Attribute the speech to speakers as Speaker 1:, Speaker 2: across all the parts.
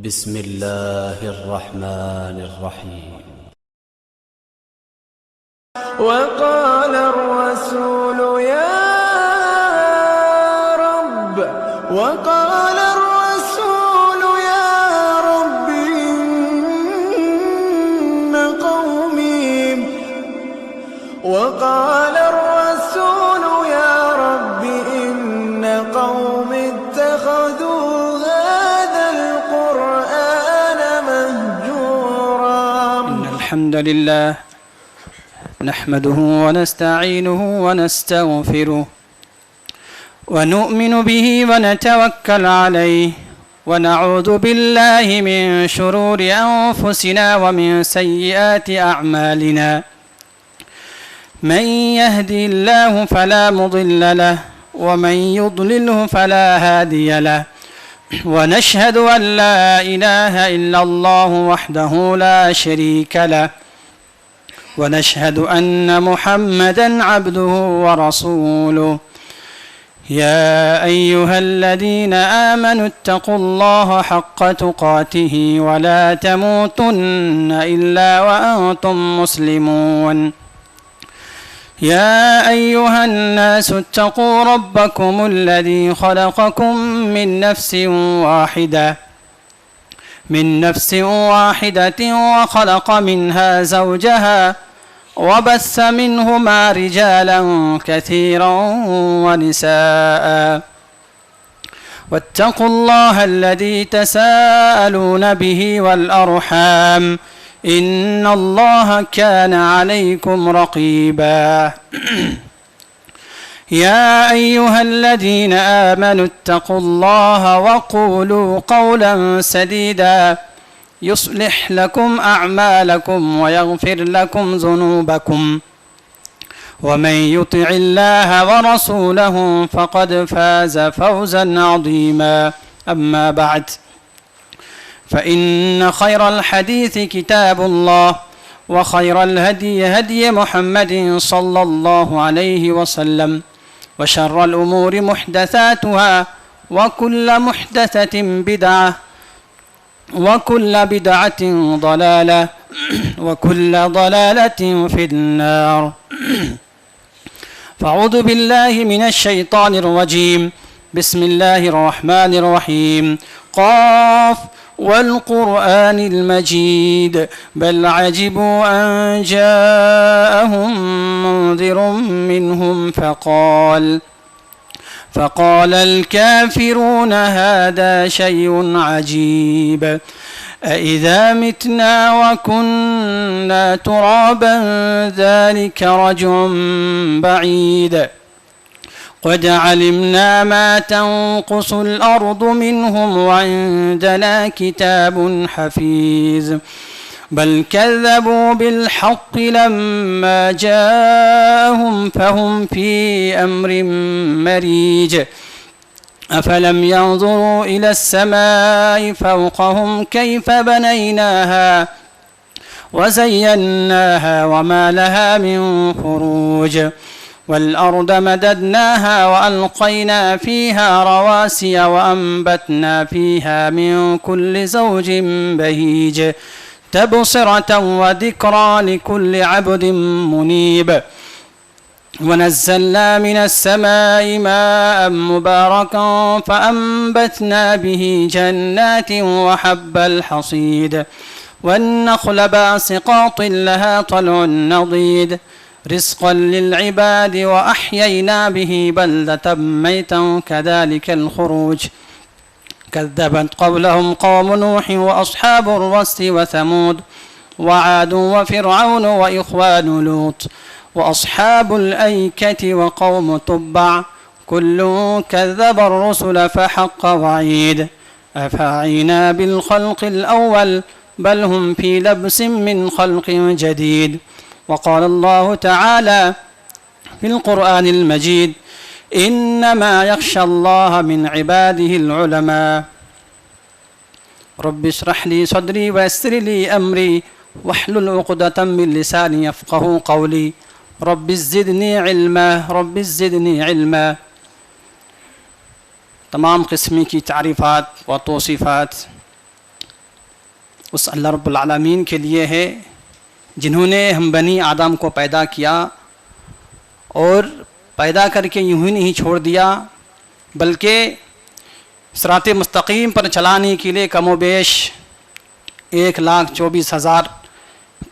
Speaker 1: بسم الله الرحمن الرحيم.
Speaker 2: وقال الرسول يا رب إن قومي اتخذوا هذا القرآن مهجورا.
Speaker 3: إن الحمد لله نحمده ونستعينه ونستغفره ونؤمن به ونتوكل عليه ونعوذ بالله من شرور أنفسنا ومن سيئات أعمالنا. من يهدي الله فلا مضل له ومن يضلله فلا هادي له. ونشهد أن لا إله إلا الله وحده لا شريك له ونشهد أن محمدًا عبده ورسوله. يا أيها الذين آمنوا اتقوا الله حق تقاته ولا تموتن إلا وأنتم مسلمون. يا أيها الناس اتقوا ربكم الذي خلقكم من نفس واحدة وخلق منها زوجها وبث منهما رجالا كثيرا ونساء. واتقوا الله الذي تساءلون به والأرحام إن الله كان عليكم رقيبا. يا أيها الذين آمنوا اتقوا الله وقولوا قولا سديدا يصلح لكم أعمالكم ويغفر لكم ذنوبكم ومن يطع الله ورسوله فقد فاز فوزا عظيما. أما بعد فإن خير الحديث كتاب الله وخير الهدي هدي محمد صلى الله عليه وسلم وشر الأمور محدثاتها وكل محدثة بدعة وكل بدعة ضلالة وكل ضلالة في النار. فأعوذ بالله من الشيطان الرجيم. بسم الله الرحمن الرحيم. قاف والقرآن المجيد بل عجبوا أن جاءهم منذر منهم فقال الكافرون هذا شيء عجيب أإذا متنا وكنا ترابا ذلك رجع بعيد قد علمنا ما تنقص الأرض منهم وعندنا كتاب حفيظ بل كذبوا بالحق لما جاءهم فهم في أمر مريج. أفلم ينظروا إلى السماء فوقهم كيف بنيناها وزيناها وما لها من فروج والأرض مددناها وألقينا فيها رواسي وأنبتنا فيها من كل زوج بهيج تبصرة وذكرى لكل عبد منيب. ونزلنا من السماء ماء مباركا فأنبتنا به جنات وحب الحصيد والنخل باسقات لها طلع نضيد رزقا للعباد وأحيينا به بلدة ميتا كذلك الخروج. كذبت قبلهم قوم نوح وأصحاب الرس وثمود وعاد وفرعون وإخوان لوط وأصحاب الأيكة وقوم تبع كل كذب الرسل فحق وعيد. أفعينا بالخلق الأول بل هم في لبس من خلق جديد. وقال الله تعالى في القرآن المجيد إنما يخشى الله من عباده العلماء. رب اشرح لي صدري ويسر لي أمري واحلل عقدة من لساني يفقه قولي. رب زدني علما رب زدني علما. تمام قسم کی تعریفات و توصیفات اس اللہ رب العالمین کے لیے ہے جنہوں نے ہم بنی آدم کو پیدا کیا اور پیدا کر کے یوں ہی نہیں چھوڑ دیا بلکہ صراط مستقیم پر چلانے کے لیے کم و بیش 1,24,000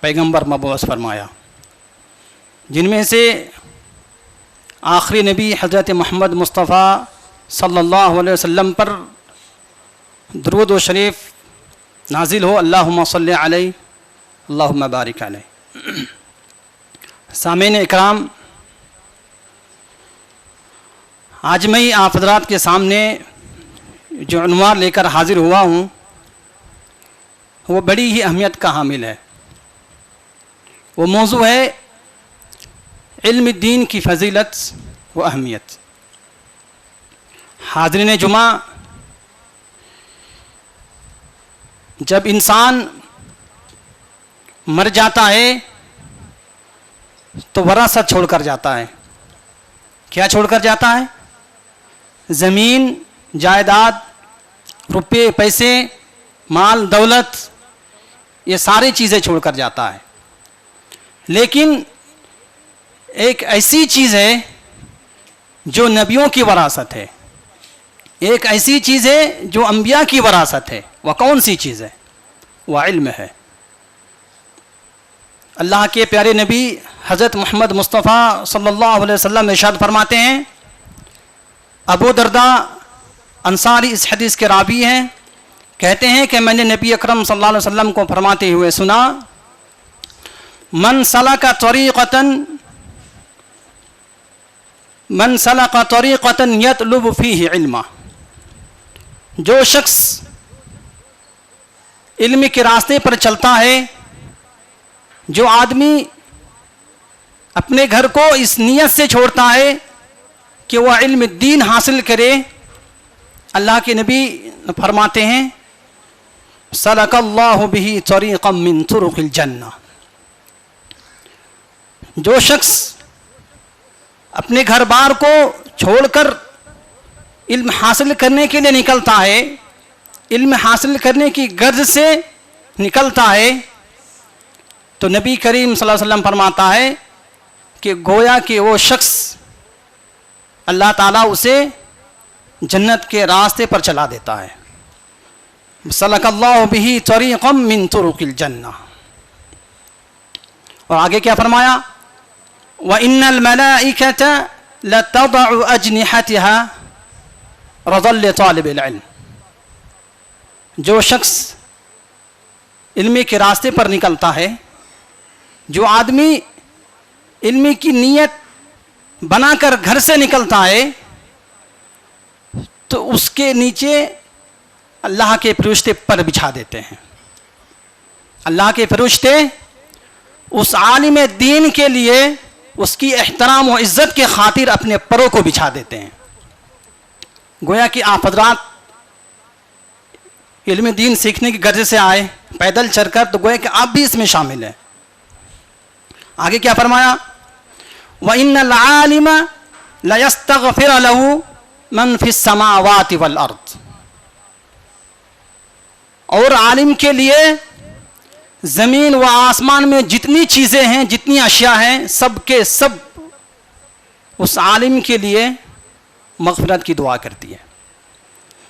Speaker 3: پیغمبر مبعوث فرمایا، جن میں سے آخری نبی حضرت محمد مصطفیٰ صلی اللہ علیہ وسلم پر درود و شریف نازل ہو، اللہم صلی علیہ اللہم بارک علیہ۔ سامعین اکرام، آج میں آپ حضرات کے سامنے جو عنوان لے کر حاضر ہوا ہوں وہ بڑی ہی اہمیت کا حامل ہے۔ وہ موضوع ہے علم الدین کی فضیلت و اہمیت۔ حاضرین جمعہ، جب انسان مر جاتا ہے تو وراثت چھوڑ کر جاتا ہے۔ کیا چھوڑ کر جاتا ہے؟ زمین، جائیداد، روپے، پیسے، مال، دولت، یہ ساری چیزیں چھوڑ کر جاتا ہے۔ لیکن ایک ایسی چیز ہے جو نبیوں کی وراثت ہے، ایک ایسی چیز ہے جو انبیاء کی وراثت ہے۔ وہ کون سی چیز ہے؟ وہ علم ہے۔ اللہ کے پیارے نبی حضرت محمد مصطفیٰ صلی اللہ علیہ وسلم ارشاد فرماتے ہیں، ابو درداء انصاری اس حدیث کے راوی ہیں، کہتے ہیں کہ میں نے نبی اکرم صلی اللہ علیہ وسلم کو فرماتے ہوئے سنا، من سلک طریقۃ یطلب فیہ علما، جو شخص علم کے راستے پر چلتا ہے، جو آدمی اپنے گھر کو اس نیت سے چھوڑتا ہے کہ وہ علم دین حاصل کرے، اللہ کے نبی فرماتے ہیں سلک اللہ بہ طریقا من طرق الجنہ، جو شخص اپنے گھر بار کو چھوڑ کر علم حاصل کرنے کے لیے نکلتا ہے، علم حاصل کرنے کی غرض سے نکلتا ہے، تو نبی کریم صلی اللہ علیہ وسلم فرماتا ہے کہ گویا کہ وہ شخص اللہ تعالیٰ اسے جنت کے راستے پر چلا دیتا ہے۔ سلک اللہ بہ طریقا من طرق الجنہ۔ اور آگے کیا فرمایا؟ وَإِنَّ الْمَلَائِكَةَ لَتَضَعُ أَجْنِحَتِهَا رَضًا لِطَالِبِ الْعِلْمِ، جو شخص علم کے راستے پر نکلتا ہے، جو آدمی علم کی نیت بنا کر گھر سے نکلتا ہے، تو اس کے نیچے اللہ کے فرشتے پر بچھا دیتے ہیں۔ اللہ کے فرشتے اس عالم دین کے لیے اس کی احترام و عزت کے خاطر اپنے پروں کو بچھا دیتے ہیں۔ گویا کہ آپ حضرات علم دین سیکھنے کی غرض سے آئے پیدل چل کر، تو گویا کہ آپ بھی اس میں شامل ہیں۔ آگے کیا فرمایا؟ وَإِنَّ الْعَالِمَ لَيَسْتَغْفِرَ لَهُ مَنْ فِي السَّمَاوَاتِ وَالْأَرْضِ، اور عالم کے لیے زمین و آسمان میں جتنی چیزیں ہیں، جتنی اشیاء ہیں، سب کے سب اس عالم کے لیے مغفرت کی دعا کرتی ہے۔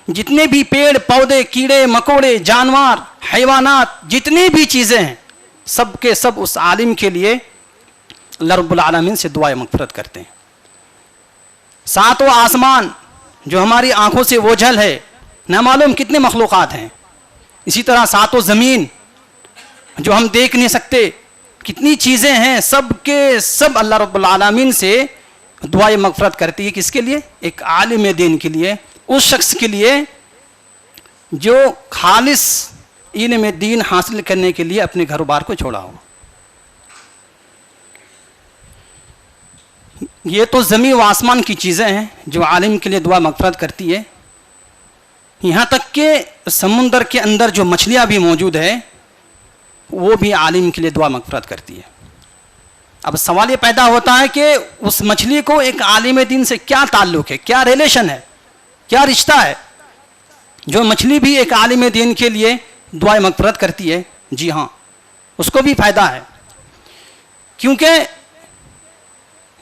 Speaker 3: جتنے بھی پیڑ پودے، کیڑے مکوڑے، جانور، حیوانات، جتنی بھی چیزیں ہیں، سب کے سب اس عالم کے لیے اللہ رب العالمین سے دعائے مغفرت کرتے ہیں۔ ساتوں آسمان جو ہماری آنکھوں سے اوجھل ہے، نہ معلوم کتنے مخلوقات ہیں، اسی طرح ساتوں زمین جو ہم دیکھ نہیں سکتے، کتنی چیزیں ہیں، سب کے سب اللہ رب العالمین سے دعائے مغفرت کرتی ہے۔ کس کے لیے؟ ایک عالم دین کے لیے، اس شخص کے لیے جو خالص علم دین حاصل کرنے کے لیے اپنے گھر بار کو چھوڑا ہو۔ یہ تو زمین و آسمان کی چیزیں ہیں جو عالم کے لیے دعا مغفرت کرتی ہے۔ یہاں تک کہ سمندر کے اندر جو مچھلیاں بھی موجود ہے، وہ بھی عالم کے لیے دعا مغفرت کرتی ہے۔ اب سوال یہ پیدا ہوتا ہے کہ اس مچھلی کو ایک عالم دین سے کیا تعلق ہے، کیا ریلیشن ہے، کیا رشتہ ہے، جو مچھلی بھی ایک عالم دین کے لیے دعائے مغفرت کرتی ہے؟ جی ہاں، اس کو بھی فائدہ ہے، کیونکہ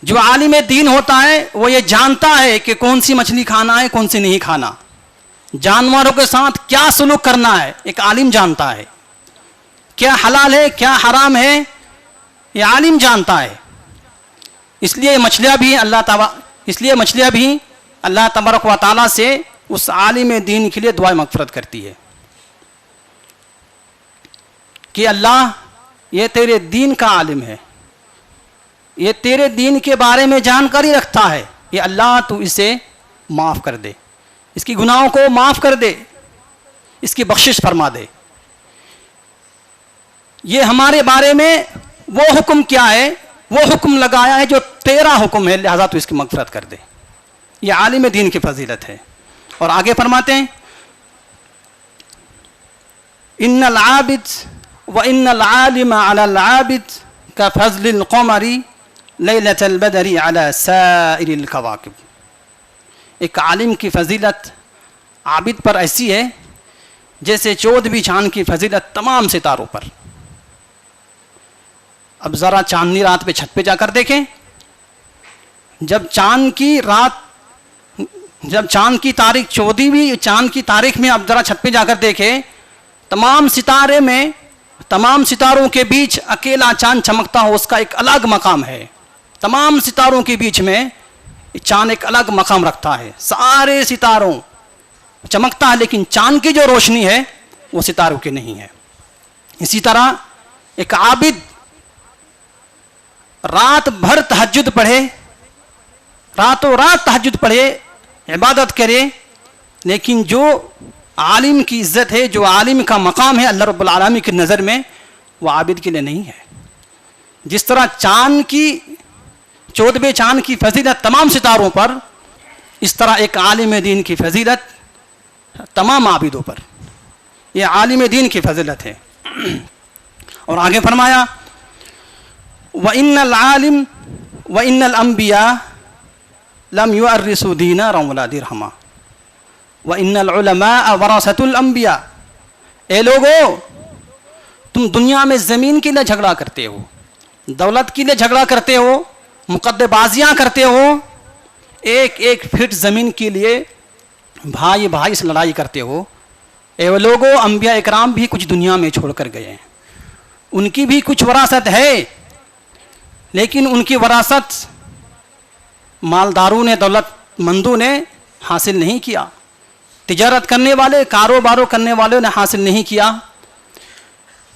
Speaker 3: جو عالم دین ہوتا ہے وہ یہ جانتا ہے کہ کون سی مچھلی کھانا ہے کون سی نہیں کھانا، جانوروں کے ساتھ کیا سلوک کرنا ہے، ایک عالم جانتا ہے، کیا حلال ہے کیا حرام ہے یہ عالم جانتا ہے۔ اس لیے مچھلیاں بھی اللہ تبارک و تعالیٰ سے اس عالم دین کے لیے دعائے مغفرت کرتی ہے کہ اللہ یہ تیرے دین کا عالم ہے، یہ تیرے دین کے بارے میں جانکاری رکھتا ہے، یہ اللہ تو اسے معاف کر دے، اس کی گناہوں کو معاف کر دے، اس کی بخشش فرما دے۔ یہ ہمارے بارے میں وہ حکم کیا ہے، وہ حکم لگایا ہے جو تیرا حکم ہے، لہذا تو اس کی مغفرت کر دے۔ یہ عالم دین کی فضیلت ہے۔ اور آگے فرماتے ہیں ان العابد وان العالم على العابد كفضل القمر ليلة البدر على سائر الكواكب۔ ایک عالم کی فضیلت عابد پر ایسی ہے جیسے 14ویں چاند کی فضیلت تمام ستاروں پر۔ اب ذرا چاندنی رات پہ چھت پہ جا کر دیکھیں، جب چاند کی تاریخ 14ویں چاند کی تاریخ میں اب ذرا چھت پہ جا کر دیکھیں، تمام ستاروں کے بیچ اکیلا چاند چمکتا ہو، اس کا ایک الگ مقام ہے۔ تمام ستاروں کے بیچ میں چاند ایک الگ مقام رکھتا ہے، سارے ستاروں چمکتا ہے لیکن چاند کی جو روشنی ہے وہ ستاروں کی نہیں ہے۔ اسی طرح ایک عابد رات بھر تہجد پڑھے، راتوں رات تہجد پڑھے، عبادت کرے، لیکن جو عالم کی عزت ہے، جو عالم کا مقام ہے اللہ رب العالمین کی نظر میں، وہ عابد کے لیے نہیں ہے۔ جس طرح چاند کی 14ویں چاند کی فضیلت تمام ستاروں پر، اس طرح ایک عالم دین کی فضیلت تمام عابدوں پر۔ یہ عالم دین کی فضیلت ہے۔ اور آگے فرمایا وَإِنَّ الْعَالِمَ وَإِنَّ الْأَنْبِيَاءَ لَمْ يُؤَرِّثُوا دِينَارًا وَلَا دِرْهَمًا وَإِنَّ الْعُلَمَاءَ وَرَثَةُ الْأَنْبِيَاءِ۔ اے لوگو، تم دنیا میں زمین کے لیے جھگڑا کرتے ہو، دولت کے لیے جھگڑا کرتے ہو، مقدر بازیاں کرتے ہو، ایک ایک فٹ زمین کے لیے بھائی سے لڑائی کرتے ہو۔ اے وہ لوگو، انبیاء اکرام بھی کچھ دنیا میں چھوڑ کر گئے ہیں، ان کی بھی کچھ وراثت ہے، لیکن ان کی وراثت مالداروں نے، دولت مندوں نے حاصل نہیں کیا، تجارت کرنے والے، کاروباروں کرنے والوں نے حاصل نہیں کیا۔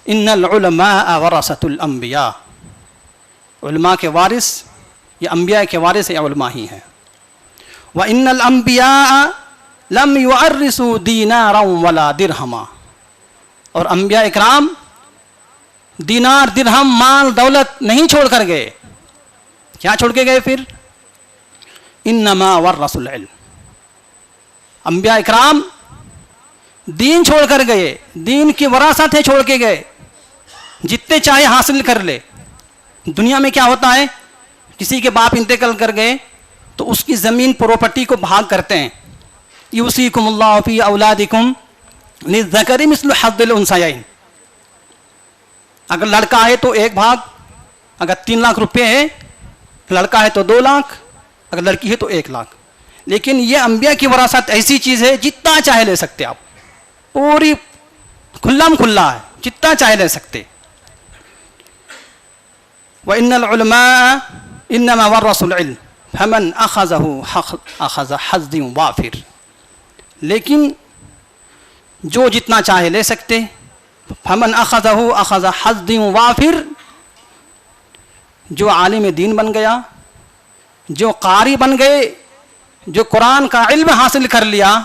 Speaker 3: ان العلماء ورثۃ الانبیاء، علماء کے وارث، یہ انبیاء کے وارث یا علماء ہی ہیں۔ وان الانبیاء لم یورثوا دینارا ولا درہما، اور انبیاء اکرام دینار درہم مال دولت نہیں چھوڑ کر گئے۔ کیا چھوڑ کے گئے پھر؟ انما ورثوا العلم، انبیاء اکرام دین چھوڑ کر گئے، دین کی وراثت ہے چھوڑ کے گئے، جتنے چاہے حاصل کر لے۔ دنیا میں کیا ہوتا ہے، کسی کے باپ انتقال کر گئے تو اس کی زمین پراپرٹی کو بھاگ کرتے ہیں، یوصیکم اللہ فی اولادکم للذکر مثل حظ الانثیین۔ اگر لڑکا ہے تو 1 بھاگ، اگر 3 لاکھ روپے ہے، لڑکا ہے تو 2 لاکھ، اگر لڑکی ہے تو 1 لاکھ۔ لیکن یہ انبیاء کی وراثت ایسی چیز ہے جتنا چاہے لے سکتے آپ، پوری کھلم کھلا ہے، جتنا چاہے لے سکتے۔ وَإِنَّ الْعُلَمَاءَ إِنَّمَا وَرَّثُوا الْعِلْمَ فَمَنْ أَخَذَهُ أَخَذَ حَظٍّ وَافِرٍ۔ لیکن جو جتنا چاہے لے سکتے، فَمَنْ أَخَذَهُ أَخَذَ حَظٍّ وَافِرٍ، جو عالم دین بن گیا، جو قاری بن گئے، جو قرآن کا علم حاصل کر لیا،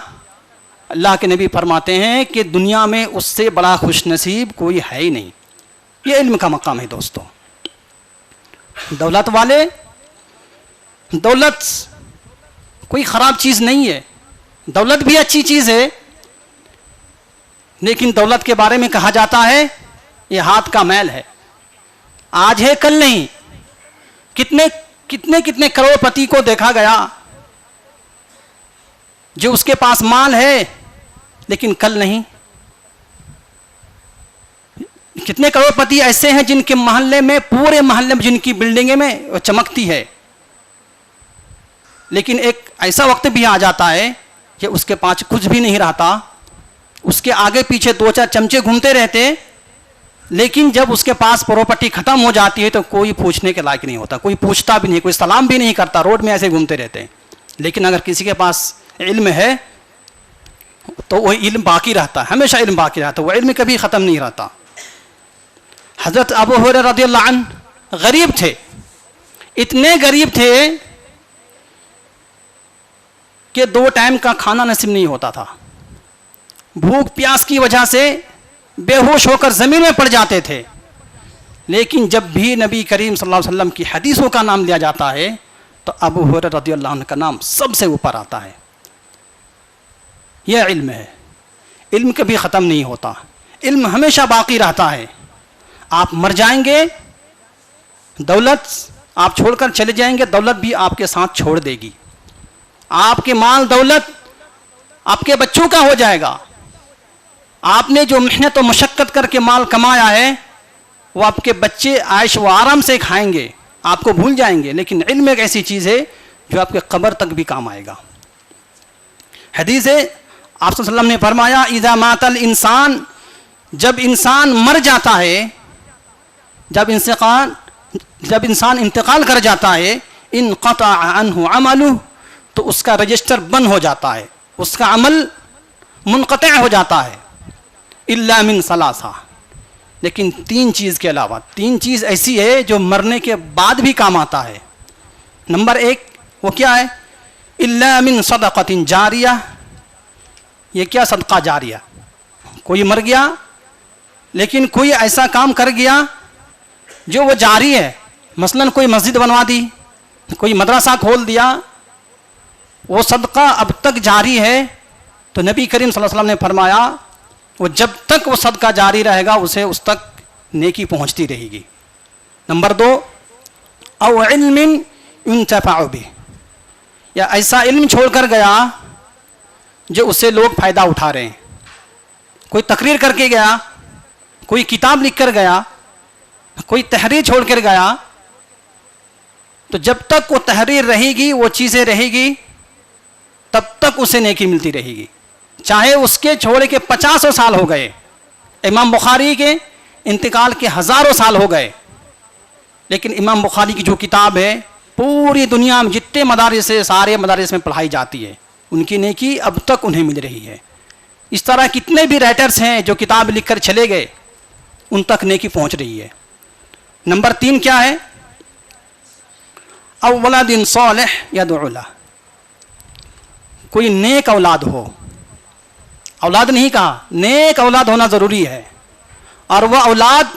Speaker 3: اللہ کے نبی فرماتے ہیں کہ دنیا میں اس سے بڑا خوش نصیب کوئی ہے ہی نہیں۔ یہ علم کا مقام ہے دوستو۔ دولت والے، دولت کوئی خراب چیز نہیں ہے، دولت بھی اچھی چیز ہے، لیکن دولت کے بارے میں کہا جاتا ہے یہ ہاتھ کا میل ہے، آج ہے کل نہیں۔ کتنے کروڑ پتی کو دیکھا گیا جو اس کے پاس مال ہے لیکن کل نہیں، کتنے کروڑپتی ایسے ہیں جن کے محلے میں، پورے محلے میں جن کی بلڈنگیں میں چمکتی ہے، لیکن ایک ایسا وقت بھی آ جاتا ہے کہ اس کے پاس کچھ بھی نہیں رہتا، اس کے آگے پیچھے 2-4 چمچے گھومتے رہتے، لیکن جب اس کے پاس پراپرٹی ختم ہو جاتی ہے تو کوئی پوچھنے کے لائق نہیں ہوتا، کوئی پوچھتا بھی نہیں، کوئی سلام بھی نہیں کرتا، روڈ میں ایسے گھومتے رہتے ہیں۔ لیکن اگر کسی کے پاس علم ہے تو وہ علم باقی رہتا ہے، ہمیشہ علم باقی رہتا ہے، وہ علم کبھی ختم نہیں رہتا۔ حضرت ابو ہریرہ رضی اللہ عنہ غریب تھے، اتنے غریب تھے کہ 2 ٹائم کا کھانا نصیب نہیں ہوتا تھا، بھوک پیاس کی وجہ سے بے ہوش ہو کر زمین میں پڑ جاتے تھے، لیکن جب بھی نبی کریم صلی اللہ علیہ وسلم کی حدیثوں کا نام لیا جاتا ہے تو ابو ہریرہ رضی اللہ عنہ کا نام سب سے اوپر آتا ہے۔ یہ علم ہے، علم کبھی ختم نہیں ہوتا، علم ہمیشہ باقی رہتا ہے۔ آپ مر جائیں گے، دولت آپ چھوڑ کر چلے جائیں گے، دولت بھی آپ کے ساتھ چھوڑ دے گی، آپ کے مال دولت آپ کے بچوں کا ہو جائے گا، آپ نے جو محنت و مشقت کر کے مال کمایا ہے وہ آپ کے بچے عیش و آرام سے کھائیں گے، آپ کو بھول جائیں گے، لیکن علم ایک ایسی چیز ہے جو آپ کے قبر تک بھی کام آئے گا۔ حدیث ہے، آپ صلی اللہ علیہ وسلم نے فرمایا اذا مات الانسان، جب انسان مر جاتا ہے، جب انسان انتقال کر جاتا ہے، انقطع عنہ عملہ، تو اس کا رجسٹر بند ہو جاتا ہے، اس کا عمل منقطع ہو جاتا ہے، الا من ثلاثہ، لیکن 3 چیز کے علاوہ، 3 چیز ایسی ہے جو مرنے کے بعد بھی کام آتا ہے۔ نمبر 1 وہ کیا ہے؟ الا من صدقۃ جاریہ، یہ کیا؟ صدقہ جاریہ۔ کوئی مر گیا لیکن کوئی ایسا کام کر گیا جو وہ جاری ہے، مثلا کوئی مسجد بنوا دی، کوئی مدرسہ کھول دیا، وہ صدقہ اب تک جاری ہے، تو نبی کریم صلی اللہ علیہ وسلم نے فرمایا وہ جب تک وہ صدقہ جاری رہے گا اسے اس تک نیکی پہنچتی رہے گی۔ نمبر 2 او علم ينتفع به، یا ایسا علم چھوڑ کر گیا جو اس سے لوگ فائدہ اٹھا رہے ہیں، کوئی تقریر کر کے گیا، کوئی کتاب لکھ کر گیا، کوئی تحریر چھوڑ کر گیا، تو جب تک وہ تحریر رہے گی، وہ چیزیں رہے گی، تب تک اسے نیکی ملتی رہے گی، چاہے اس کے چھوڑے کے 50 سال ہو گئے، امام بخاری کے انتقال کے 1000 سال ہو گئے، لیکن امام بخاری کی جو کتاب ہے پوری دنیا میں جتنے مدارس سے، سارے مدارس میں پڑھائی جاتی ہے، ان کی نیکی اب تک انہیں مل رہی ہے۔ اس طرح کتنے بھی رائٹرز ہیں جو کتاب لکھ کر چلے گئے، ان تک نیکی پہنچ رہی ہے۔ نمبر 3 کیا ہے؟ او ولد صالح یدعو لہ، کوئی نیک اولاد ہو، اولاد نہیں کہا، نیک اولاد ہونا ضروری ہے، اور وہ اولاد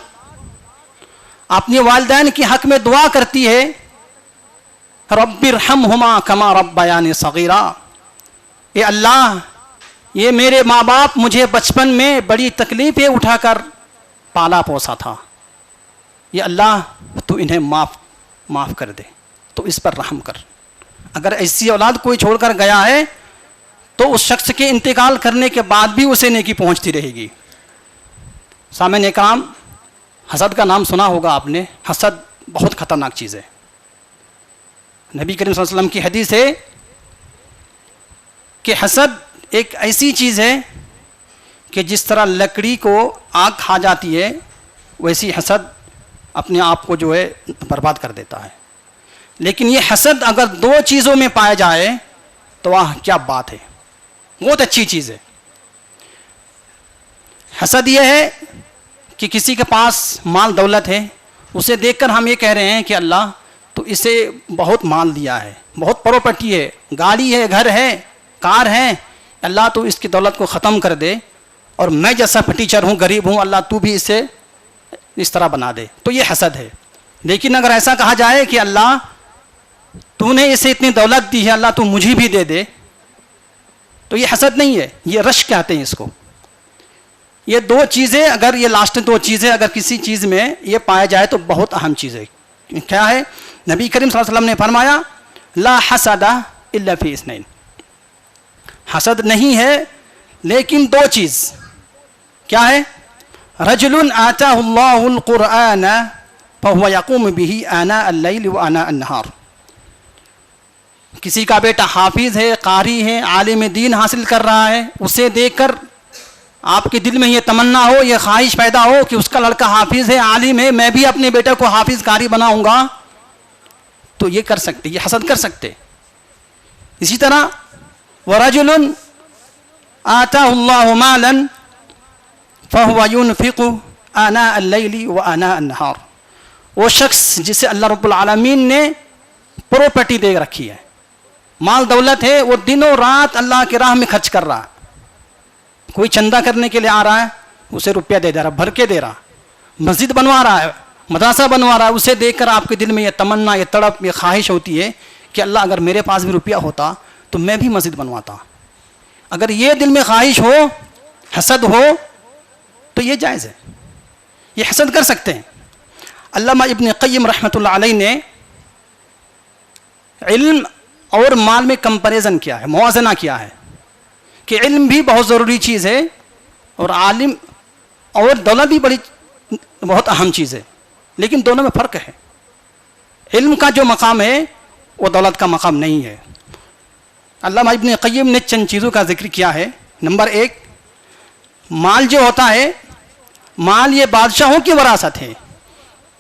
Speaker 3: اپنے والدین کے حق میں دعا کرتی ہے رب ارحمہما کما ربیانی صغیرا، اے اللہ یہ میرے ماں باپ مجھے بچپن میں بڑی تکلیفیں اٹھا کر پالا پوسا تھا، یہ اللہ تو انہیں معاف کر دے، تو اس پر رحم کر۔ اگر ایسی اولاد کوئی چھوڑ کر گیا ہے تو اس شخص کے انتقال کرنے کے بعد بھی اسے نیکی پہنچتی رہے گی۔ سامعین اکرام، حسد کا نام سنا ہوگا آپ نے، حسد بہت خطرناک چیز ہے۔ نبی کریم صلی اللہ علیہ وسلم کی حدیث ہے کہ حسد ایک ایسی چیز ہے کہ جس طرح لکڑی کو آگ کھا جاتی ہے، ویسی حسد اپنے آپ کو جو ہے برباد کر دیتا ہے۔ لیکن یہ حسد اگر 2 چیزوں میں پایا جائے تو واہ کیا بات ہے، بہت اچھی چیز ہے۔ حسد یہ ہے کہ کسی کے پاس مال دولت ہے، اسے دیکھ کر ہم یہ کہہ رہے ہیں کہ اللہ تو اسے بہت مال دیا ہے، بہت پراپرٹی ہے، گاڑی ہے، گھر ہے، کار ہے، اللہ تو اس کی دولت کو ختم کر دے، اور میں جیسا پھٹیچر ہوں، غریب ہوں، اللہ تو بھی اسے اس طرح بنا دے، تو یہ حسد ہے۔ لیکن اگر ایسا کہا جائے کہ اللہ تو نے اسے اتنی دولت دی ہے، اللہ تو مجھے بھی دے دے، تو یہ حسد نہیں ہے، یہ رشک کہتے ہیں اس کو۔ یہ 2 چیزیں اگر یہ لاسٹ 2 چیزیں اگر کسی چیز میں یہ پایا جائے تو بہت اہم چیز ہے۔ کیا ہے؟ نبی کریم صلی اللہ علیہ وسلم نے فرمایا لا حسد الا فی اثنین، حسد نہیں ہے لیکن 2 چیز، کیا ہے؟ رجل آتاه الله القرآن فهو يقوم به آناء الليل وآناء النهار. کسی کا بیٹا حافظ ہے، قاری ہے، عالم دین حاصل کر رہا ہے، اسے دیکھ کر آپ کے دل میں یہ تمنا ہو، یہ خواہش پیدا ہو کہ اس کا لڑکا حافظ ہے، عالم ہے، میں بھی اپنے بیٹے کو حافظ قاری بناؤں گا، تو یہ کر سکتے، یہ حسد کر سکتے. اسی طرح وَرَجُلٌ آتَاهُ اللَّهُ مَالًا فَهُوَ يُنْفِقُ آنَاءَ اللَّيْلِ وَآنَاءَ النَّهَارِ. وہ شخص جسے اللہ رب العالمین نے پراپرٹی دے رکھی ہے، مال دولت ہے، وہ دنوں رات اللہ کی راہ میں خرچ کر رہا ہے. کوئی چندہ کرنے کے لیے آ رہا ہے، اسے روپیہ دے رہا، بھر کے دے رہا، مسجد بنوا رہا ہے، مدرسہ بنوا رہا ہے. اسے دیکھ کر آپ کے دل میں یہ تمنا، یہ تڑپ، یہ خواہش ہوتی ہے کہ اللہ اگر میرے پاس بھی روپیہ ہوتا تو میں بھی مسجد بنواتا. اگر یہ دل میں خواہش ہو، حسد ہو، تو یہ جائز ہے، یہ حسد کر سکتے ہیں. علامہ ابن قیم رحمۃ اللہ علیہ نے علم اور مال میں کمپیریزن کیا ہے، موازنہ کیا ہے کہ علم بھی بہت ضروری چیز ہے اور عالم اور دولت بھی بہت اہم چیز ہے، لیکن دونوں میں فرق ہے. علم کا جو مقام ہے وہ دولت کا مقام نہیں ہے. علامہ ابن قیم نے چند چیزوں کا ذکر کیا ہے. نمبر 1، مال جو ہوتا ہے، مال یہ بادشاہوں کی وراثت ہے،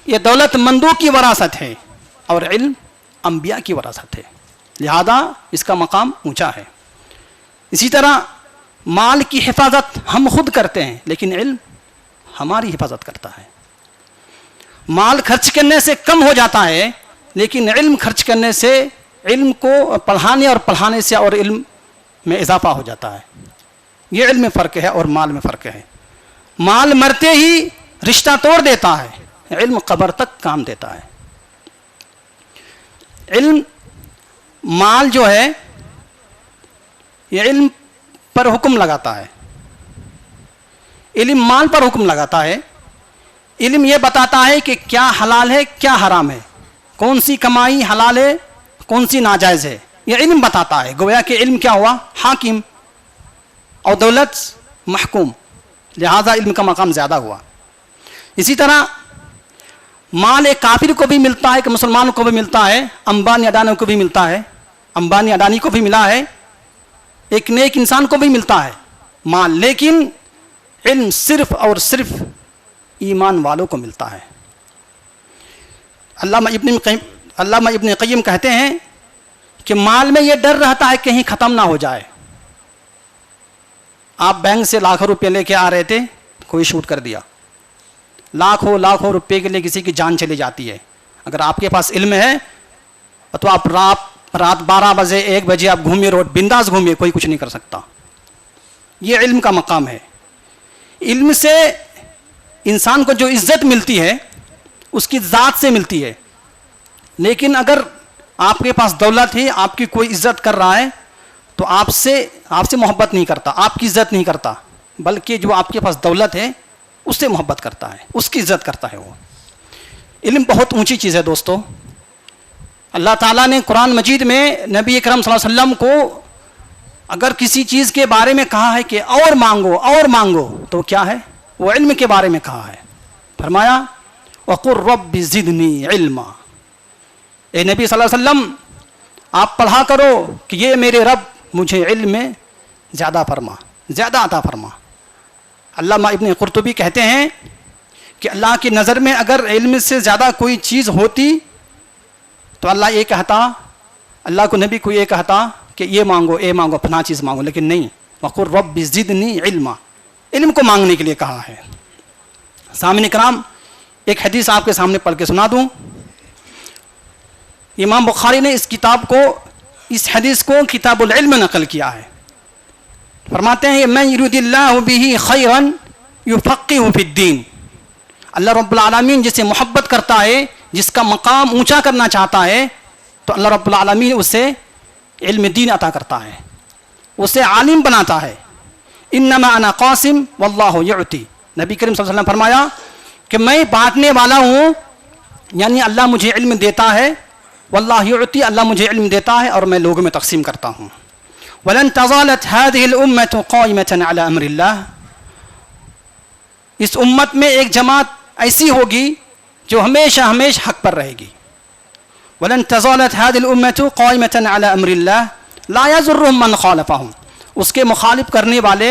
Speaker 3: یہ دولت مندوں کی وراثت ہے، اور علم انبیاء کی وراثت ہے، لہذا اس کا مقام اونچا ہے. اسی طرح مال کی حفاظت ہم خود کرتے ہیں، لیکن علم ہماری حفاظت کرتا ہے. مال خرچ کرنے سے کم ہو جاتا ہے، لیکن علم خرچ کرنے سے، علم کو پڑھانے اور پڑھانے سے اور علم میں اضافہ ہو جاتا ہے. یہ علم میں فرق ہے اور مال میں فرق ہے. مال مرتے ہی رشتہ توڑ دیتا ہے، علم قبر تک کام دیتا ہے. علم، مال جو ہے یہ علم پر حکم لگاتا ہے، علم مال پر حکم لگاتا ہے. علم یہ بتاتا ہے کہ کیا حلال ہے، کیا حرام ہے، کون سی کمائی حلال ہے، کون سی ناجائز ہے، یہ علم بتاتا ہے. گویا کہ علم کیا ہوا؟ حاکم، اور دولت محکوم، لہذا علم کا مقام زیادہ ہوا. اسی طرح مال ایک کافر کو بھی ملتا ہے، کہ مسلمان کو بھی ملتا ہے، امبانی اڈانی کو بھی ملتا ہے، امبانی اڈانی کو بھی ملا ہے، ایک نیک انسان کو بھی ملتا ہے مال، لیکن علم صرف اور صرف ایمان والوں کو ملتا ہے. علامہ ابن قیم کہتے ہیں کہ مال میں یہ ڈر رہتا ہے کہیں ختم نہ ہو جائے. آپ بینک سے لاکھوں روپے لے کے آ رہے تھے، کوئی شوٹ کر دیا، لاکھوں روپے کے لیے کسی کی جان چلی جاتی ہے. اگر آپ کے پاس علم ہے تو آپ رات 12 بجے 1 بجے آپ گھومیے، روڈ بنداز گھومیے، کوئی کچھ نہیں کر سکتا. یہ علم کا مقام ہے. علم سے انسان کو جو عزت ملتی ہے اس کی ذات سے ملتی ہے. لیکن اگر آپ کے پاس دولت ہے، آپ کی کوئی عزت کر رہا ہے تو آپ سے محبت نہیں کرتا، آپ کی عزت نہیں کرتا، بلکہ جو آپ کے پاس دولت ہے اس سے محبت کرتا ہے، اس کی عزت کرتا ہے. وہ علم بہت اونچی چیز ہے دوستو. اللہ تعالیٰ نے قرآن مجید میں نبی اکرم صلی اللہ علیہ وسلم کو اگر کسی چیز کے بارے میں کہا ہے کہ اور مانگو تو کیا ہے؟ وہ علم کے بارے میں کہا ہے. فرمایا وَقُلْ رَبِّ زِدْنِي عِلْمًا، اے نبی صلی اللہ علیہ وسلم آپ پڑھا کرو کہ یہ میرے رب مجھے علم میں زیادہ عطا فرما. علامہ ابن قرطبی کہتے ہیں کہ اللہ کی نظر میں اگر علم سے زیادہ کوئی چیز ہوتی تو اللہ کو نبی کو یہ کہتا کہ یہ مانگو فلاں چیز مانگو، لیکن نہیں. وَقُلْ رَبِّ زِدْنِي عِلْمًا، علم کو مانگنے کے لیے کہا ہے. سامعین کرام، ایک حدیث آپ کے سامنے پڑھ کے سنا دوں. امام بخاری نے اس حدیث کو کتاب العلم نقل کیا ہے. فرماتے ہیں مَن يُرِدِ اللَّهُ بِهِ خَيْرًا يُفَقِّهُ فِي الدِّينِ، اللہ رب العالمین جسے محبت کرتا ہے، جس کا مقام اونچا کرنا چاہتا ہے، تو اللہ رب العالمین اسے علم دین عطا کرتا ہے، اسے عالم بناتا ہے. انما انا قاسم واللہ یعطی، نبی کریم صلی اللہ علیہ وسلم فرمایا کہ میں بانٹنے والا ہوں، یعنی اللہ مجھے علم دیتا ہے، واللہ یعطی، اللہ مجھے علم دیتا ہے اور میں لوگوں میں تقسیم کرتا ہوں. ولن تزالت هذه الامه قائمه على امر الله، اس امت میں ایک جماعت ایسی ہوگی جو ہمیشہ ہمیشہ حق پر رہے گی. وَلَن تَزَالَتْ هَذِهِ الْأُمَّةُ قَائِمَةً عَلَى أَمْرِ اللَّهِ لَا يَضُرُّهُم مَّن خَالَفَهُم. اس کے مخالف کرنے والے،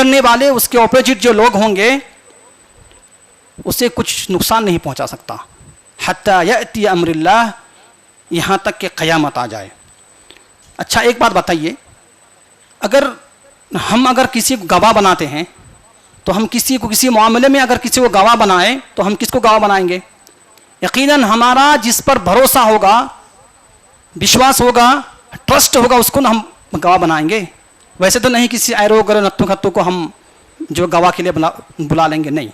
Speaker 3: کرنے والے، اس کے اپوزٹ جو لوگ ہوں گے اسے کچھ نقصان نہیں پہنچا سکتا. حَتَّى يَأْتِيَ أَمْرِ اللَّهِ، یہاں تک کہ قیامت آ جائے. اچھا ایک بات بتائیے، اگر کسی کو گواہ بناتے ہیں تو ہم کسی معاملے میں اگر کسی کو گواہ بنائیں تو ہم کس کو گواہ بنائیں گے؟ یقیناً ہمارا جس پر بھروسہ ہوگا، وشواس ہوگا، ٹرسٹ ہوگا، اس کو ہم گواہ بنائیں گے. ویسے تو نہیں کسی ایرو وغیرہ نتو خطو کو ہم جو گواہ کے لیے بلا لیں گے، نہیں.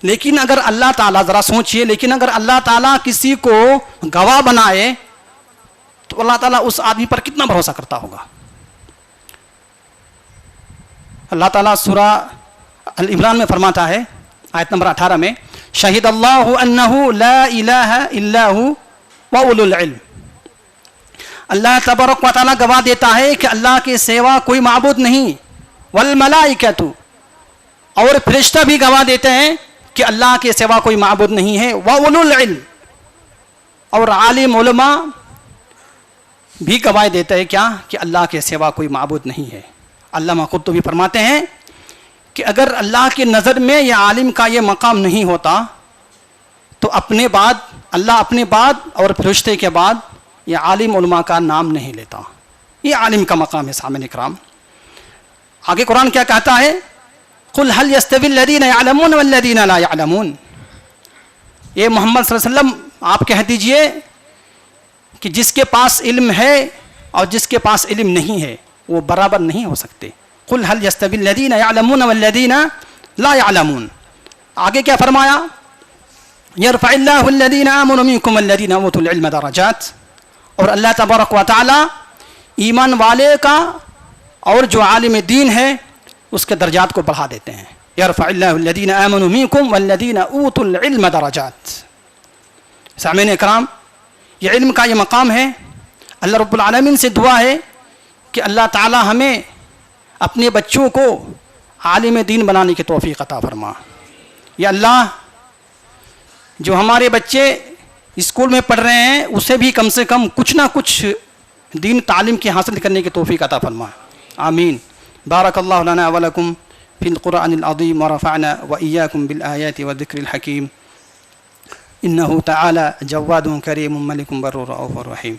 Speaker 3: لیکن اگر اللہ تعالیٰ، ذرا سوچئے، لیکن اگر اللہ تعالیٰ کسی کو گواہ بنائے تو اللہ تعالیٰ اس آدمی پر کتنا بھروسہ کرتا ہوگا. اللہ تعالیٰ سورہ ال-عمران میں فرماتا ہے آیت نمبر 18 میں، شہید اللہ انہ لا الہ الا ہو واولو العلم. اللہ تبارک و تعالیٰ گواہ دیتا ہے کہ اللہ کے سوا کوئی معبود نہیں. والملائکۃ، اور فرشتہ بھی گواہ دیتے ہیں کہ اللہ کے سوا کوئی معبود نہیں ہے. واولو العلم، اور عالم علماء بھی گواہ دیتے ہیں کیا؟ کہ اللہ کے سوا کوئی معبود نہیں ہے. علامہ قرطبی فرماتے ہیں کہ اگر اللہ کی نظر میں یہ عالم کا یہ مقام نہیں ہوتا تو اللہ اپنے بعد اور فرشتے کے بعد یہ عالم علماء کا نام نہیں لیتا. یہ عالم کا مقام ہے. سامعین اکرام، آگے قرآن کیا کہتا ہے؟ قل هل يستوي الذين يعلمون والذين لا يعلمون. یہ محمد صلی اللہ علیہ وسلم آپ کہہ دیجئے کہ جس کے پاس علم ہے اور جس کے پاس علم نہیں ہے وہ برابر نہیں ہو سکتے. قل هل يستوي الذين يعلمون والذين لا يعلمون. آگے کیا فرمایا؟ يرفع الله الذين آمنوا منكم والذين اوتوا العلم درجات. اور اللہ تبارک و تعالی ایمان والے کا اور جو عالم دین ہے اس کے درجات کو بڑھا دیتے ہیں. يرفع الله الذين آمنوا منكم والذين اوتوا العلم درجات. سامعین اکرام، یہ علم کا یہ مقام ہے. اللہ رب العالمین سے دعا ہے کہ اللہ تعالی ہمیں اپنے بچوں کو عالم دین بنانے کی توفیق عطا فرما. یا اللہ، جو ہمارے بچے اسکول میں پڑھ رہے ہیں اسے بھی کم سے کم کچھ نہ کچھ دین تعلیم کی حاصل کرنے کی توفیق عطا فرما. آمین. بارک اللہ لنا ولکم فی القرآن العظیم ورفعنا وإیاکم بالآیات والذکر الحکیم. انہ تعالی جواد کریم ملک بر رؤوف رحیم.